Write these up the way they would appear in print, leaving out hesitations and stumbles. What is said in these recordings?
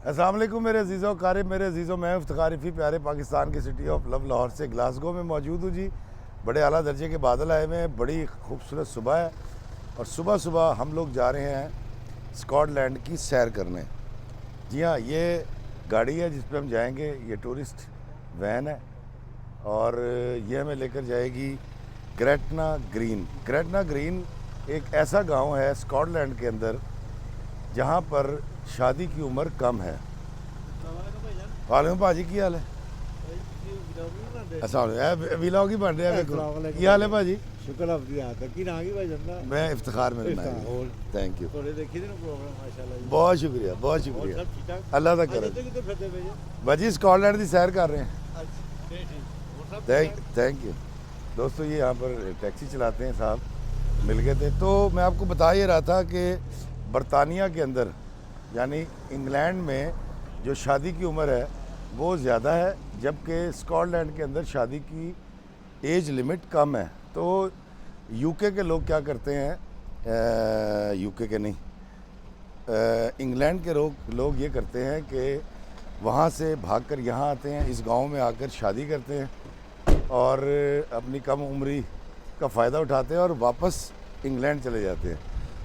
अस्सलाम वालेकुम मेरे अजीज़ों कारब मेरे अजीज़ों, मैं इफ्तिखार रफ़ी प्यारे पाकिस्तान की सिटी ऑफ लव लाहौर से ग्लासगो में मौजूद हूँ जी। बड़े आला दर्जे के बादल आए हुए हैं, बड़ी खूबसूरत सुबह है और सुबह सुबह हम लोग जा रहे हैं स्कॉटलैंड की सैर करने। जी हाँ, ये गाड़ी है जिस पे हम जाएंगे, ये टूरिस्ट वैन है और ये हमें लेकर जाएगी ग्रेटना ग्रीन। ग्रेटना ग्रीन एक ऐसा गांव है स्कॉटलैंड के अंदर जहाँ पर शादी की उम्र कम है। वालेकुम भाजी, की हाल है? अच्छा व्लॉग ही बन रहा है। की हाल है भाजी? शुक्र आपकी याद है कि ना की भाई जंदा मैं इफ्तिखार में रहना है। और थैंक यू, थोड़े देखी थे ना प्रोग्राम माशाल्लाह जी। बहुत शुक्रिया बहुत और शुक्रिया। सब ठीक ठाक अल्लाह का आज करम। तो कितने फिरते पे जी भाजी स्कॉटलैंड की सैर कर रहे हैं। अच्छा ठीक और सब ठीक थैंक यू दोस्तों। ये यहाँ पर टैक्सी चलाते हैं साहब, मिल गए थे। तो मैं आपको बता ये रहा था कि बरतानिया के अंदर यानी इंग्लैंड में जो शादी की उम्र है वो ज़्यादा है, जबकि स्कॉटलैंड के अंदर शादी की एज लिमिट कम है। तो यूके के लोग क्या करते हैं, यूके के नहीं, इंग्लैंड के लोग ये करते हैं कि वहाँ से भागकर यहाँ आते हैं, इस गांव में आकर शादी करते हैं और अपनी कम उम्री का फ़ायदा उठाते हैं और वापस इंग्लैंड चले जाते हैं।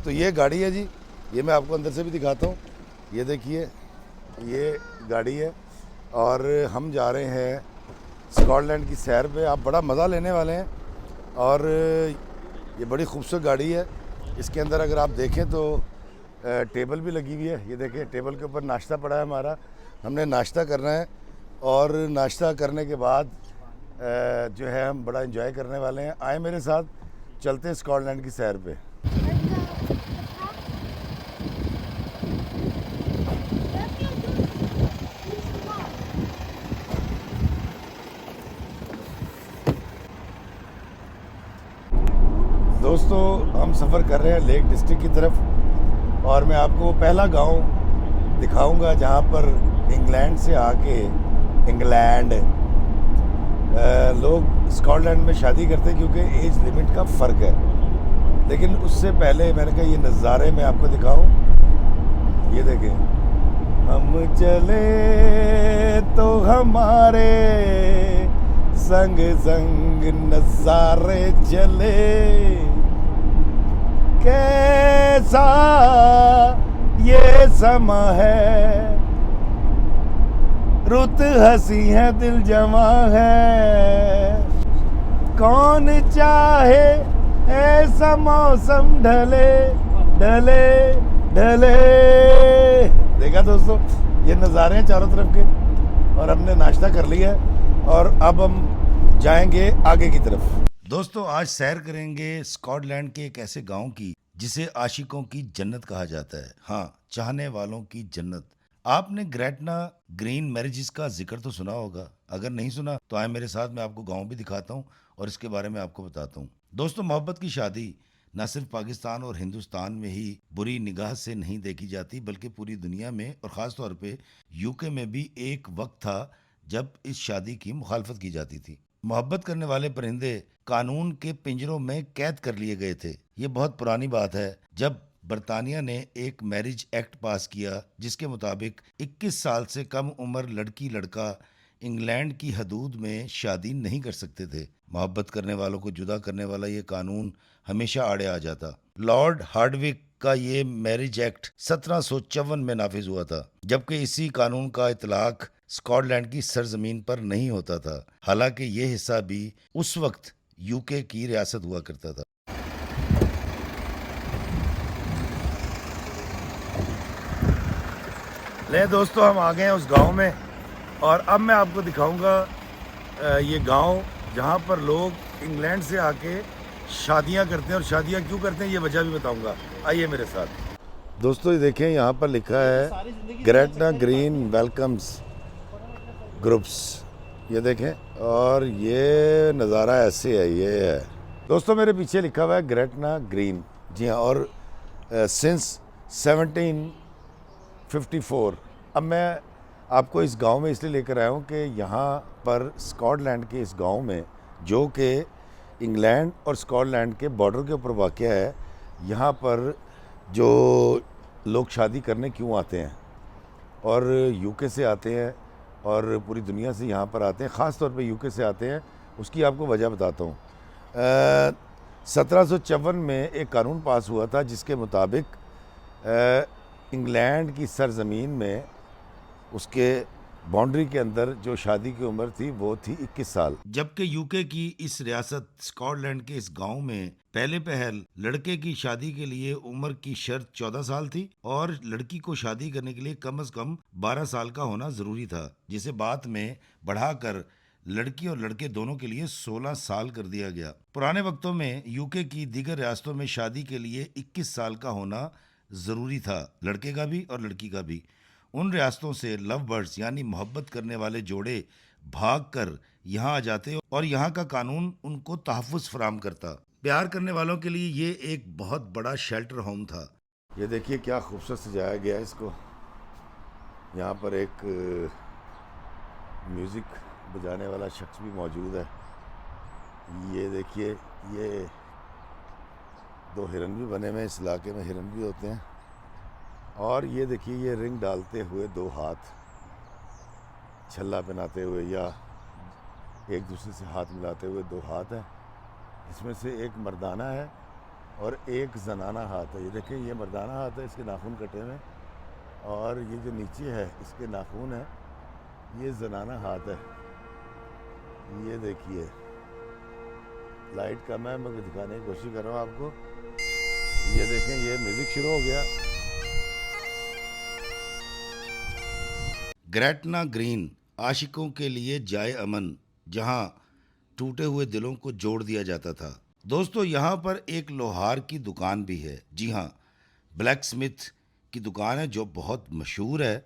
तो ये गाड़ी है जी, ये मैं आपको अंदर से भी दिखाता हूँ। ये देखिए, ये गाड़ी है और हम जा रहे हैं स्कॉटलैंड की सैर पे। आप बड़ा मज़ा लेने वाले हैं और ये बड़ी खूबसूरत गाड़ी है। इसके अंदर अगर आप देखें तो टेबल भी लगी हुई है। ये देखें, टेबल के ऊपर नाश्ता पड़ा है हमारा, हमने नाश्ता करना है और नाश्ता करने के बाद जो है हम बड़ा एंजॉय करने वाले हैं। आए मेरे साथ, चलते हैं स्कॉटलैंड की सैर पे। दोस्तों, हम सफ़र कर रहे हैं लेक डिस्ट्रिक्ट की तरफ और मैं आपको पहला गांव दिखाऊंगा जहां पर इंग्लैंड से आके लोग स्कॉटलैंड में शादी करते हैं क्योंकि एज लिमिट का फ़र्क है। लेकिन उससे पहले मैंने कहा ये नज़ारे मैं आपको दिखाऊं। ये देखें, हम चले तो हमारे संग संग नज़ारे चले, कैसा ये समा है, रुत हंसी है दिल जमा है, कौन चाहे ऐसा मौसम ढले ढले ढले। देखा दोस्तों, ये नज़ारे हैं चारों तरफ के और हमने नाश्ता कर लिया है और अब हम जाएंगे आगे की तरफ। दोस्तों, आज सैर करेंगे स्कॉटलैंड के एक ऐसे गांव की जिसे आशिकों की जन्नत कहा जाता है। हाँ, चाहने वालों की जन्नत। आपने ग्रेटना ग्रीन मैरिजेस का जिक्र तो सुना होगा। अगर नहीं सुना तो आए मेरे साथ, मैं आपको गांव भी दिखाता हूँ और इसके बारे में आपको बताता हूँ। दोस्तों, मोहब्बत की शादी न सिर्फ पाकिस्तान और हिंदुस्तान में ही बुरी निगाह से नहीं देखी जाती, बल्कि पूरी दुनिया में और ख़ास तौर पे यूके में भी एक वक्त था जब इस शादी की मुखालफत की जाती थी। मोहब्बत करने वाले परिंदे कानून के पिंजरों में कैद कर लिए गए थे। ये बहुत पुरानी बात है, जब बरतानिया ने एक मैरिज एक्ट पास किया जिसके मुताबिक 21 साल से कम उम्र लड़की लड़का इंग्लैंड की हदूद में शादी नहीं कर सकते थे। मोहब्बत करने वालों को जुदा करने वाला ये कानून हमेशा आड़े आ जाता। लॉर्ड हार्डविक का ये मैरिज एक्ट 1754 में नाफिज हुआ था, जबकि इसी कानून का इतलाक स्कॉटलैंड की सरजमीन पर नहीं होता था, हालांकि ये हिस्सा भी उस वक्त यूके की रियासत हुआ करता था। ले दोस्तों, हम आ गए हैं उस गांव में और अब मैं आपको दिखाऊंगा ये गांव जहां पर लोग इंग्लैंड से आके शादियां करते हैं और शादियां क्यों करते हैं ये वजह भी बताऊंगा। आइए मेरे साथ। दोस्तों, ये देखें, यहाँ पर लिखा है ग्रेटना ग्रीन वेलकम्स ग्रुप्स। ये देखें और ये नज़ारा ऐसे है, ये है दोस्तों, मेरे पीछे लिखा हुआ है ग्रेटना ग्रीन। जी हाँ, और सिंस 1754। अब मैं आपको इस गांव में इसलिए लेकर आया हूँ कि यहाँ पर स्कॉटलैंड के इस गांव में, जो कि इंग्लैंड और स्कॉटलैंड के बॉर्डर के ऊपर वाक़या है, यहाँ पर जो लोग शादी करने क्यों आते हैं। और यूके से आते हैं और पूरी दुनिया से यहाँ पर आते हैं, ख़ास तौर पे यूके से आते हैं। उसकी आपको वजह बताता हूँ। 1754 में एक कानून पास हुआ था जिसके मुताबिक इंग्लैंड की सरज़मीन में उसके बाउंड्री के अंदर जो शादी की उम्र थी वो थी 21 साल, जबकि यूके की इस रियासत स्कॉटलैंड के इस गांव में पहले पहल लड़के की शादी के लिए उम्र की शर्त 14 साल थी और लड़की को शादी करने के लिए कम से कम 12 साल का होना जरूरी था, जिसे बाद में बढ़ाकर लड़की और लड़के दोनों के लिए 16 साल कर दिया गया। पुराने वक्तों में यूके की दीगर रियासतों में शादी के लिए 21 साल का होना जरूरी था, लड़के का भी और लड़की का भी। उन रियासतों से लव बर्ड्स यानी मोहब्बत करने वाले जोड़े भाग कर यहाँ आ जाते और यहाँ का कानून उनको तहफ़्फ़ुज़ फराहम करता। प्यार करने वालों के लिए ये एक बहुत बड़ा शेल्टर होम था। ये देखिए क्या खूबसूरत सजाया गया है इसको। यहाँ पर एक म्यूज़िक बजाने वाला शख्स भी मौजूद है। ये देखिए, ये 2 हिरन भी बने हुए हैं, इस इलाके में हिरन भी होते हैं। और ये देखिए, ये रिंग डालते हुए 2 हाथ छल्ला पहनाते हुए या एक दूसरे से हाथ मिलाते हुए 2 हाथ हैं। इसमें से एक मर्दाना है और एक जनाना हाथ है। ये देखिए, ये मर्दाना हाथ है, इसके नाखून कटे हुए, और ये जो नीचे है इसके नाखून है, ये जनाना हाथ है। ये देखिए, लाइट कम है, मैं दिखाने की कोशिश कर रहा हूँ आपको। ये देखें, ये म्यूज़िक शुरू हो गया। ग्रेटना ग्रीन आशिकों के लिए जाए अमन, जहां टूटे हुए दिलों को जोड़ दिया जाता था। दोस्तों, यहाँ पर एक लोहार की दुकान भी है। जी हाँ, ब्लैक स्मिथ की दुकान है जो बहुत मशहूर है,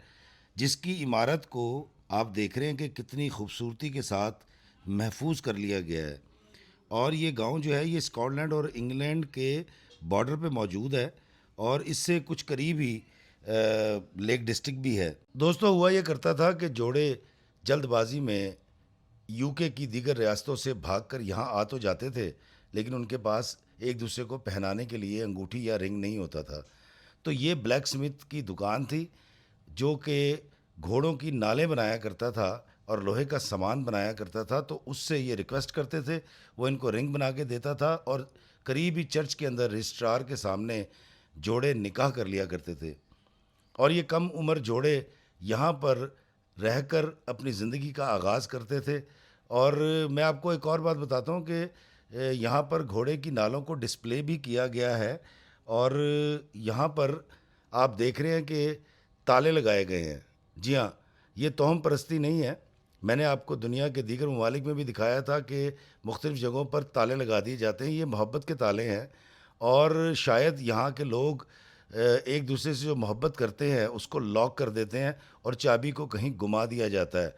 जिसकी इमारत को आप देख रहे हैं कि कितनी खूबसूरती के साथ महफूज कर लिया गया है। और ये गांव जो है ये स्कॉटलैंड और इंग्लैंड के बॉर्डर पे मौजूद है और इससे कुछ करीब ही लेक डिस्ट्रिक्ट भी है। दोस्तों, हुआ ये करता था कि जोड़े जल्दबाजी में यूके की दीगर रियासतों से भागकर यहाँ आ तो जाते थे, लेकिन उनके पास एक दूसरे को पहनाने के लिए अंगूठी या रिंग नहीं होता था। तो ये ब्लैक स्मिथ की दुकान थी जो कि घोड़ों की नालें बनाया करता था और लोहे का सामान बनाया करता था। तो उससे ये रिक्वेस्ट करते थे, वो इनको रिंग बना के देता था और करीब ही चर्च के अंदर रजिस्ट्रार के सामने जोड़े निकाह कर लिया करते थे। और ये कम उम्र जोड़े यहाँ पर रहकर अपनी ज़िंदगी का आगाज़ करते थे। और मैं आपको एक और बात बताता हूँ कि यहाँ पर घोड़े की नालों को डिस्प्ले भी किया गया है और यहाँ पर आप देख रहे हैं कि ताले लगाए गए हैं। जी हाँ, ये तोहम परस्ती नहीं है। मैंने आपको दुनिया के दीगर ममालिक में भी दिखाया था कि मुख्तलिफ़ जगहों पर ताले लगा दिए जाते हैं। ये मोहब्बत के ताले हैं और शायद यहाँ के लोग एक दूसरे से जो मोहब्बत करते हैं उसको लॉक कर देते हैं और चाबी को कहीं गुमा दिया जाता है।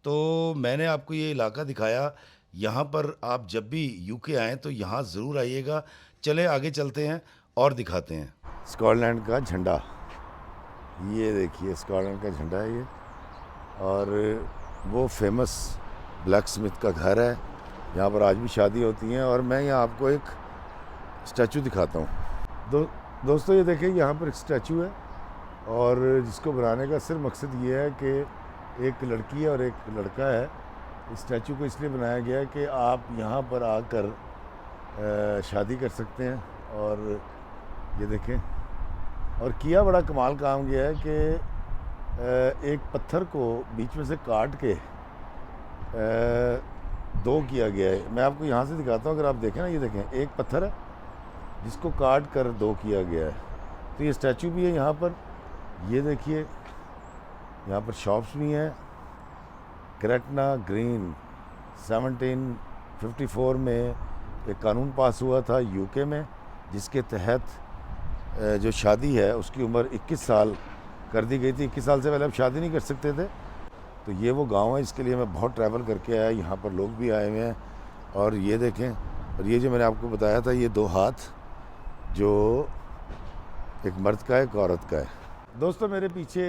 तो मैंने आपको ये इलाका दिखाया। यहाँ पर आप जब भी यूके आएँ तो यहाँ ज़रूर आइएगा। चले आगे चलते हैं और दिखाते हैं स्कॉटलैंड का झंडा। ये देखिए, स्कॉटलैंड का झंडा है ये, और वो फेमस ब्लैक स्मिथ का घर है। यहाँ पर आज भी शादी होती हैं। और मैं यहाँ आपको एक स्टैचू दिखाता हूँ। दोस्तों, ये देखिए, यहाँ पर एक स्टैचू है और जिसको बनाने का सिर्फ मकसद ये है कि एक लड़की है और एक लड़का है। इस स्टैचू को इसलिए बनाया गया है कि आप यहाँ पर आकर शादी कर सकते हैं। और ये देखें, और किया बड़ा कमाल काम किया है कि एक पत्थर को बीच में से काट के 2 किया गया है। मैं आपको यहाँ से दिखाता हूँ। अगर आप देखें ना, ये देखें, एक पत्थर है जिसको काट कर 2 किया गया है। तो ये स्टैचू भी है यहाँ पर। ये देखिए, यहाँ पर शॉप्स भी हैं। ग्रेटना ग्रीन 1754 में एक कानून पास हुआ था यूके में, जिसके तहत जो शादी है उसकी उम्र 21 साल कर दी गई थी। 21 साल से पहले आप शादी नहीं कर सकते थे। तो ये वो गांव है, इसके लिए मैं बहुत ट्रैवल करके आया। यहाँ पर लोग भी आए हुए हैं। और ये देखें, और ये जो मैंने आपको बताया था, ये 2 हाथ जो एक मर्द का है, एक औरत का है। दोस्तों, मेरे पीछे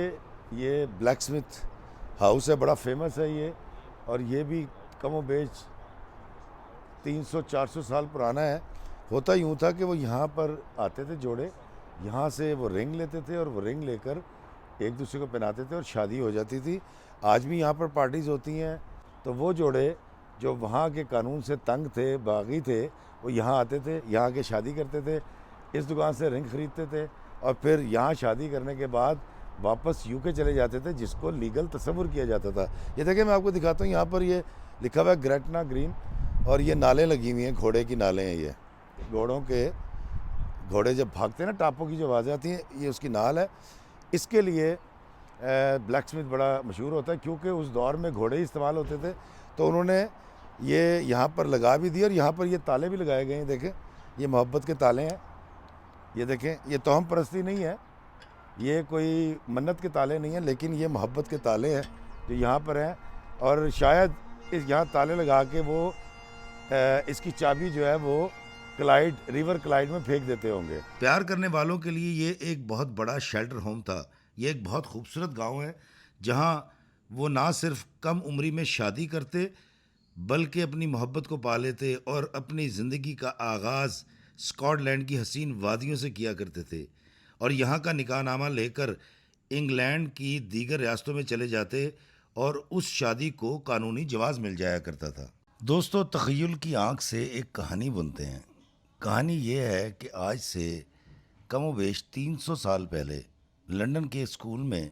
ये ब्लैक स्मिथ हाउस है, बड़ा फेमस है ये। और ये भी कमोबेश 300-400 साल पुराना है। होता यूँ था कि वो यहाँ पर आते थे जोड़े, यहाँ से वो रिंग लेते थे और वो रिंग लेकर एक दूसरे को पहनाते थे और शादी हो जाती थी। आज भी यहाँ पर पार्टीज़ होती हैं, तो वो जोड़े जो वहाँ के कानून से तंग थे, बागी थे, वो यहाँ आते थे, यहाँ के शादी करते थे, इस दुकान से रिंग ख़रीदते थे और फिर यहाँ शादी करने के बाद वापस यूके चले जाते थे, जिसको लीगल तस्वुर किया जाता था। ये देखिए मैं आपको दिखाता हूँ, यहाँ पर ये लिखा हुआ है ग्रेटना ग्रीन और ये नालें लगी हुई हैं, घोड़े की नालें हैं। ये घोड़े जब भागते हैं ना, टापों की जो आवाज़ आती है, ये उसकी नाल है। इसके लिए ब्लैक स्मिथ बड़ा मशहूर होता है, क्योंकि उस दौर में घोड़े ही इस्तेमाल होते थे। तो उन्होंने ये यहाँ पर लगा भी दिए और यहाँ पर ये ताले भी लगाए गए हैं। देखें, ये मोहब्बत के ताले हैं। ये देखें, ये तोहम परस्ती नहीं है, ये कोई मन्नत के ताले नहीं हैं, लेकिन ये मोहब्बत के ताले हैं जो यहाँ पर हैं। और शायद इस यहाँ ताले लगा के वो इसकी चाबी जो है वो रिवर क्लाइड में फेंक देते होंगे। प्यार करने वालों के लिए ये एक बहुत बड़ा शेल्टर होम था। ये एक बहुत खूबसूरत गांव है जहां वो ना सिर्फ कम उम्री में शादी करते बल्कि अपनी मोहब्बत को पा लेते और अपनी ज़िंदगी का आगाज़ स्कॉटलैंड की हसीन वादियों से किया करते थे और यहाँ का निकाहनामा लेकर इंग्लैंड की दीगर रियासतों में चले जाते और उस शादी को कानूनी जवाज़ मिल जाया करता था। दोस्तों, तख़य्युल की आँख से एक कहानी बुनते हैं। कहानी ये है कि आज से कमोबेश 300 साल पहले लंदन के स्कूल में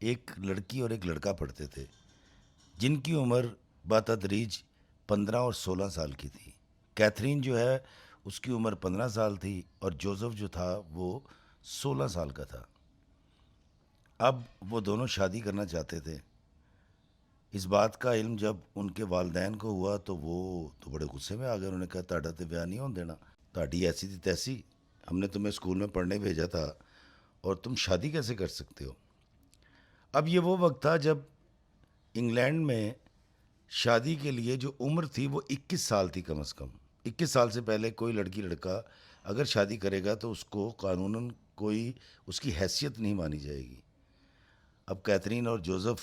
एक लड़की और एक लड़का पढ़ते थे, जिनकी उम्र बतदरीज 15 और 16 साल की थी। कैथरीन जो है उसकी उम्र 15 साल थी और जोसेफ जो था वो 16 साल का था। अब वो दोनों शादी करना चाहते थे। इस बात का इल्म जब उनके वालदैन को हुआ तो वो तो बड़े गुस्से में आ गए। उन्होंने कहा, ताड़ा तो ब्याह नहीं होने देना, ताड़ी ऐसी थी तैसी, हमने तुम्हें स्कूल में पढ़ने भेजा था और तुम शादी कैसे कर सकते हो। अब ये वो वक्त था जब इंग्लैंड में शादी के लिए जो उम्र थी वो 21 साल थी कम से कम। 21 साल से पहले कोई लड़की लड़का अगर शादी करेगा तो उसको कानूनन कोई उसकी हैसियत नहीं मानी जाएगी। अब कैथरीन और जोसेफ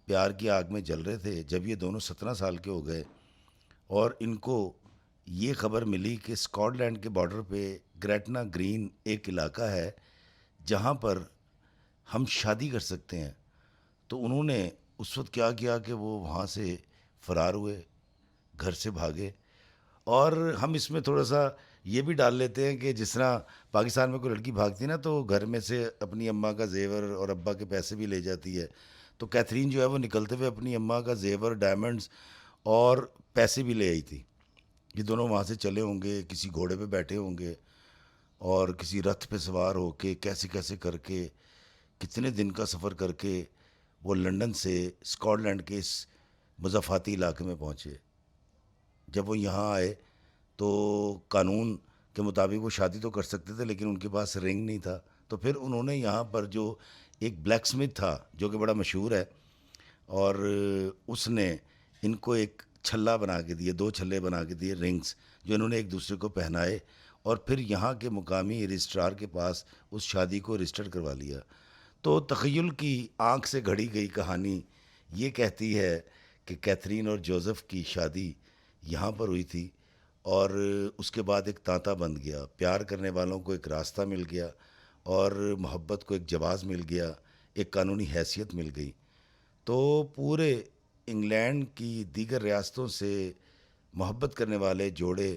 प्यार की आग में जल रहे थे जब ये दोनों 17 साल के हो गए और इनको ये खबर मिली कि स्कॉटलैंड के बॉर्डर पे ग्रेटना ग्रीन एक इलाका है जहाँ पर हम शादी कर सकते हैं। तो उन्होंने उस वक्त क्या किया कि वो वहाँ से फ़रार हुए, घर से भागे। और हम इसमें थोड़ा सा ये भी डाल लेते हैं कि जिस तरह पाकिस्तान में कोई लड़की भागती है ना तो घर में से अपनी अम्मा का जेवर और अब्बा के पैसे भी ले जाती है। तो कैथरीन जो है वो निकलते हुए अपनी अम्मा का जेवर, डायमंड्स और पैसे भी ले आई थी। ये दोनों वहाँ से चले होंगे, किसी घोड़े पे बैठे होंगे और किसी रथ पे सवार होके कैसे कैसे करके कितने दिन का सफ़र करके वो लंदन से स्कॉटलैंड के इस मुज़ाफ़ाती इलाके में पहुँचे। जब वो यहाँ आए तो कानून के मुताबिक वो शादी तो कर सकते थे, लेकिन उनके पास रिंग नहीं था। तो फिर उन्होंने यहाँ पर जो एक ब्लैक स्मिथ था जो कि बड़ा मशहूर है, और उसने इनको एक छल्ला बना के दिए, 2 छल्ले बना के दिए, रिंग्स, जो इन्होंने एक दूसरे को पहनाए और फिर यहाँ के मुकामी रजिस्ट्रार के पास उस शादी को रजिस्टर करवा लिया। तो तख़य्युल की आँख से घड़ी गई कहानी ये कहती है कि कैथरीन और जोसेफ की शादी यहाँ पर हुई थी और उसके बाद एक तांता बंध गया। प्यार करने वालों को एक रास्ता मिल गया और मोहब्बत को एक जवाज़ मिल गया, एक कानूनी हैसियत मिल गई। तो पूरे इंग्लैंड की दीगर रियासतों से मोहब्बत करने वाले जोड़े,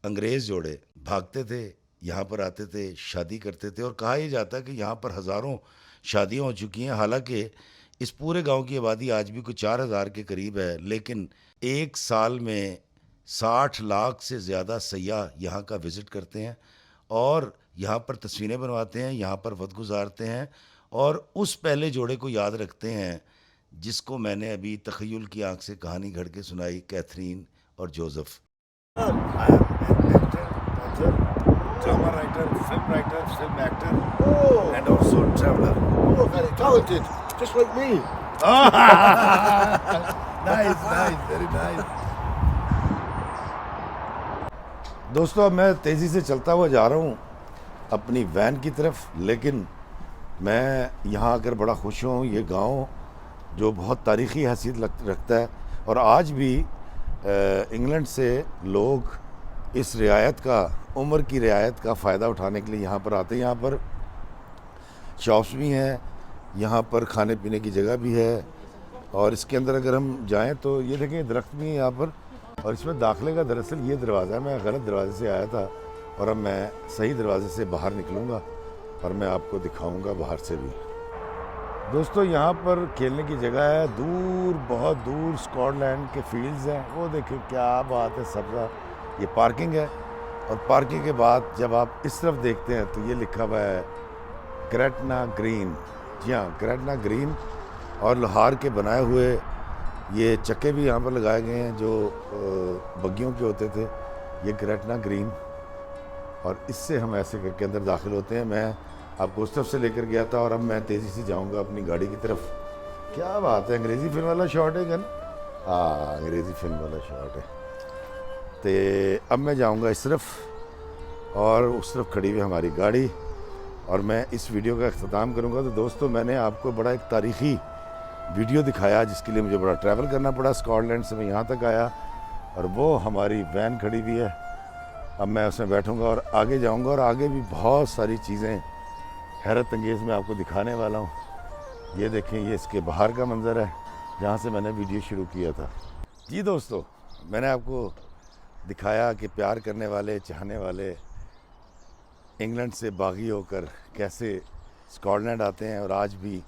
अंग्रेज़ जोड़े, भागते थे, यहाँ पर आते थे, शादी करते थे। और कहा यह जाता है कि यहाँ पर हज़ारों शादियाँ हो चुकी हैं। हालांकि इस पूरे गांव की आबादी आज भी कुछ 4000 के करीब है, लेकिन एक साल में 60 लाख से ज़्यादा सयाह यहाँ का विज़िट करते हैं और यहाँ पर तस्वीरें बनवाते हैं, यहाँ पर वक्त गुजारते हैं और उस पहले जोड़े को याद रखते हैं जिसको मैंने अभी तख़य्युल की आँख से कहानी घड़ के सुनाई, कैथरीन और Joseph. I am an actor, drama writer, film actor, Oh, and also traveler. oh, very talented, just like me. Nice, very nice. दोस्तों, अब मैं तेज़ी से चलता हुआ जा रहा हूँ अपनी वैन की तरफ, लेकिन मैं यहाँ आकर बड़ा खुश हूँ। ये गांव जो बहुत तारीख़ी हैसियत रखता है और आज भी इंग्लैंड से लोग इस रियायत का, उम्र की रियायत का फ़ायदा उठाने के लिए यहाँ पर आते हैं। यहाँ पर शॉप्स भी हैं, यहाँ पर खाने पीने की जगह भी है और इसके अंदर अगर हम जाएं तो ये देखें दरख्त भी है यहाँ पर और इसमें दाखिले का दरअसल ये दरवाज़ा है। मैं गलत दरवाजे से आया था और अब मैं सही दरवाजे से बाहर निकलूँगा और मैं आपको दिखाऊँगा बाहर से भी। दोस्तों यहाँ पर खेलने की जगह है, दूर बहुत दूर स्कॉटलैंड के फील्ड्स हैं, वो देखिए क्या बात है, सब्ज़ा। ये पार्किंग है और पार्किंग के बाद जब आप इस तरफ देखते हैं तो ये लिखा हुआ है ग्रेटना ग्रीन। जी हाँ, ग्रेटना ग्रीन। और लोहार के बनाए हुए ये चक्के भी यहाँ पर लगाए गए हैं जो बग्गियों के होते थे। ये ग्रेटना ग्रीन और इससे हम ऐसे करके अंदर दाखिल होते हैं। मैं आपको उस तरफ से लेकर गया था और अब मैं तेज़ी से जाऊंगा अपनी गाड़ी की तरफ। क्या बात है, अंग्रेज़ी फिल्म वाला शॉट है क्या? हाँ, अंग्रेज़ी फिल्म वाला शॉट है। तो अब मैं जाऊंगा इस तरफ और उस तरफ खड़ी हुई हमारी गाड़ी और मैं इस वीडियो का अख्ताम करूंगा। तो दोस्तों मैंने आपको बड़ा एक तारीख़ी वीडियो दिखाया जिसके लिए मुझे बड़ा ट्रैवल करना पड़ा। स्कॉटलैंड से मैं यहाँ तक आया और वो हमारी वैन खड़ी हुई है। अब मैं उसमें बैठूंगा और आगे जाऊंगा और आगे भी बहुत सारी चीज़ें हैरत अंगेज़ मैं आपको दिखाने वाला हूँ। ये देखें, ये इसके बाहर का मंज़र है जहाँ से मैंने वीडियो शुरू किया था। जी दोस्तों, मैंने आपको दिखाया कि प्यार करने वाले, चाहने वाले इंग्लैंड से बागी होकर कैसे स्कॉटलैंड आते हैं और आज भी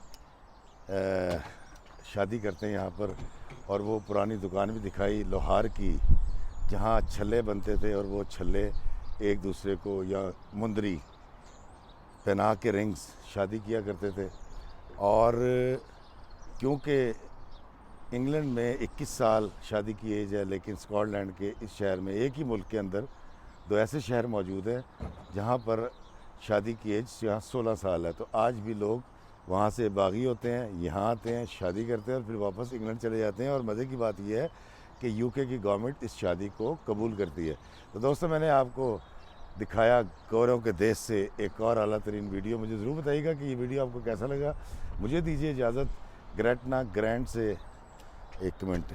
शादी करते हैं यहाँ पर। और वो पुरानी दुकान भी दिखाई लोहार की जहाँ छल्ले बनते थे और वो छल्ले एक दूसरे को या मुंदरी पहना के रिंग्स शादी किया करते थे। और क्योंकि इंग्लैंड में 21 साल शादी की एज है, लेकिन स्कॉटलैंड के इस शहर में, एक ही मुल्क के अंदर दो ऐसे शहर मौजूद हैं जहाँ पर शादी की एज यहाँ 16 साल है। तो आज भी लोग वहाँ से बागी होते हैं, यहाँ आते हैं, शादी करते हैं और फिर वापस इंग्लैंड चले जाते हैं। और मज़े की बात यह है कि यूके की गवर्नमेंट इस शादी को कबूल करती है। तो दोस्तों मैंने आपको दिखाया गौरव के देश से एक और आला तरीन वीडियो। मुझे ज़रूर बताइएगा कि ये वीडियो आपको कैसा लगा। मुझे दीजिए इजाज़त ग्रेटना ग्रैंड से, एक मिनट,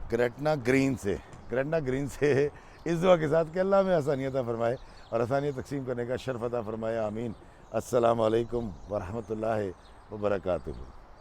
ग्रेटना ग्रीन से इस दुआ के साथ कि अल्लाह में आसानियत अता फरमाए और आसानियत तकसीम करने का शर्फ अता फरमाए। आमीन। अस्सलामु अलैकुम व रहमतुल्लाहि व बरकातुहू।